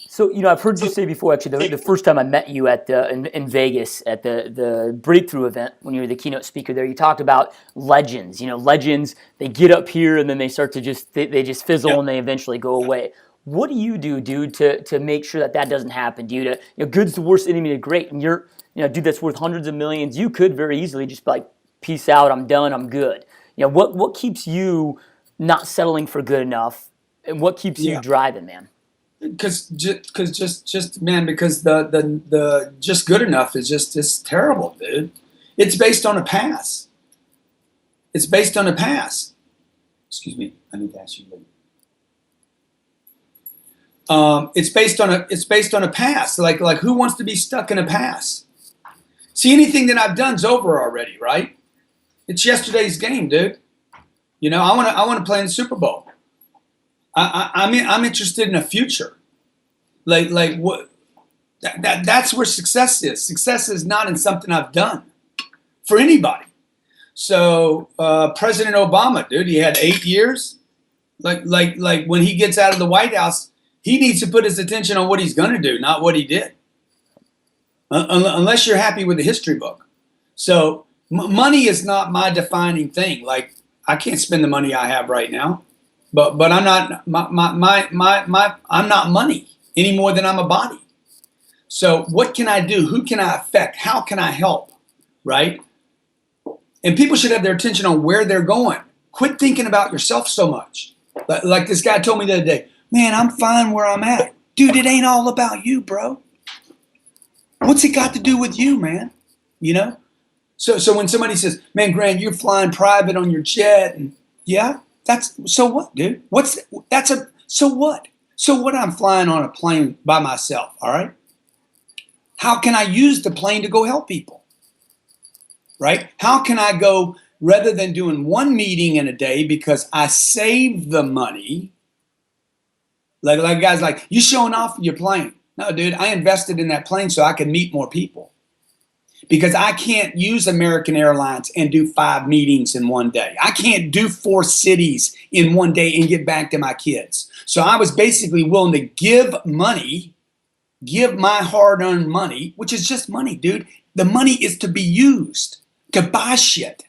So, I've heard you say before, actually, the first time I met you in Vegas at the Breakthrough event, when you were the keynote speaker there, you talked about legends. Legends, they get up here and then they start to they just fizzle and they eventually go away. What do you do, dude, to make sure that doesn't happen? Do you good's the worst enemy to great, and you're dude that's worth hundreds of millions, you could very easily just be like, peace out, I'm done, I'm good. What keeps you not settling for good enough, and what keeps you driving, man? Because the just good enough is just terrible, dude. It's based on a past. It's based on a past. Excuse me, I need to ask you later. It's based on a past. Like who wants to be stuck in a past? See, anything that I've done's over already, right? It's yesterday's game, dude. I want to play in the Super Bowl. I'm interested in a future. Like what? That's where success is. Success is not in something I've done for anybody. So President Obama, dude, he had 8 years. Like when he gets out of the White House, he needs to put his attention on what he's going to do, not what he did. Unless you're happy with the history book. So money is not my defining thing. Like, I can't spend the money I have right now, but I'm not I'm not money any more than I'm a body. So what can I do? Who can I affect? How can I help? Right? And people should have their attention on where they're going. Quit thinking about yourself so much. Like this guy told me the other day, man, I'm fine where I'm at. Dude, it ain't all about you, bro. What's it got to do with you, man? So when somebody says, man, Grant, you're flying private on your jet, and so what, dude? So what? So what? I'm flying on a plane by myself, all right? How can I use the plane to go help people? Right? How can I go, rather than doing one meeting in a day because I saved the money, like guys like, you showing off your plane. No, dude, I invested in that plane so I could meet more people. because I can't use American Airlines and do 5 meetings in one day. I can't do 4 cities in one day and get back to my kids. So I was basically willing to give my hard-earned money, which is just money, dude. The money is to be used to buy shit,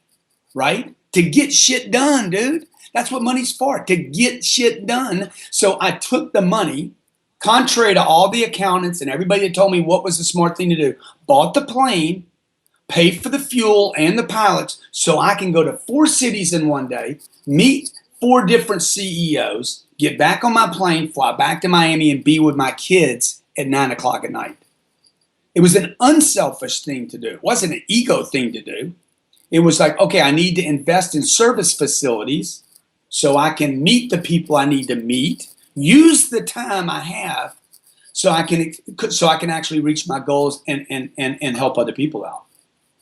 right? To get shit done, dude. That's what money's for, to get shit done. So I took the money, contrary to all the accountants and everybody that told me what was the smart thing to do, bought the plane, paid for the fuel and the pilots so I can go to 4 cities in one day, meet 4 different CEOs, get back on my plane, fly back to Miami, and be with my kids at 9 o'clock at night. It was an unselfish thing to do. It wasn't an ego thing to do. It was like, okay, I need to invest in service facilities so I can meet the people I need to meet, use the time I have so I can actually reach my goals and help other people out.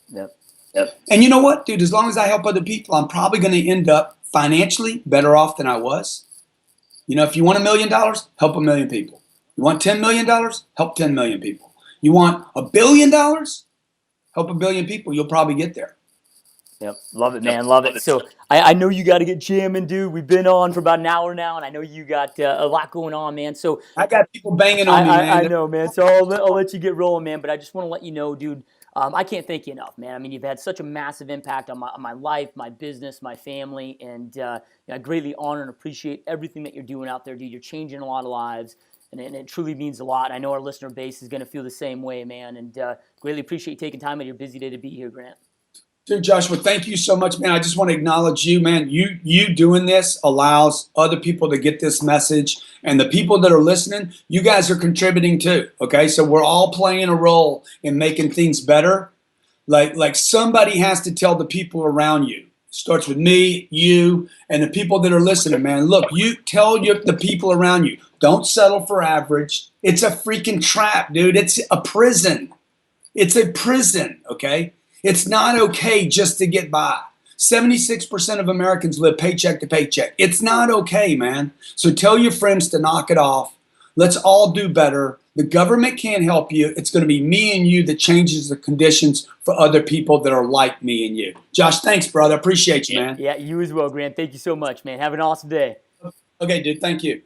Yep. And you know what, dude? As long as I help other people, I'm probably going to end up financially better off than I was. You know, if you want $1 million, help 1 million people. You want $10 million? Help 10 million people. You want $1 billion? Help 1 billion people. You'll probably get there. Yep. Love it, man. Love it. So I know you got to get jamming, dude. We've been on for about an hour now, and I know you got a lot going on, man. So I got people banging on me, man. I know, man. So I'll let you get rolling, man. But I just want to let you know, dude, I can't thank you enough, man. I mean, you've had such a massive impact on my life, my business, my family, and I greatly honor and appreciate everything that you're doing out there, dude. You're changing a lot of lives, and it truly means a lot. I know our listener base is going to feel the same way, man, and greatly appreciate you taking time out of your busy day to be here, Grant. Dude, Joshua, thank you so much, man. I just want to acknowledge you, man. You doing this allows other people to get this message. And the people that are listening, you guys are contributing too, okay? So we're all playing a role in making things better. Like somebody has to tell the people around you. It starts with me, you, and the people that are listening, man. Look, you tell the people around you, don't settle for average. It's a freaking trap, dude. It's a prison. It's a prison, okay? It's not okay just to get by. 76% of Americans live paycheck to paycheck. It's not okay, man. So tell your friends to knock it off. Let's all do better. The government can't help you. It's going to be me and you that changes the conditions for other people that are like me and you. Josh, thanks, brother. Appreciate you, man. Yeah, you as well, Grant. Thank you so much, man. Have an awesome day. Okay, dude. Thank you.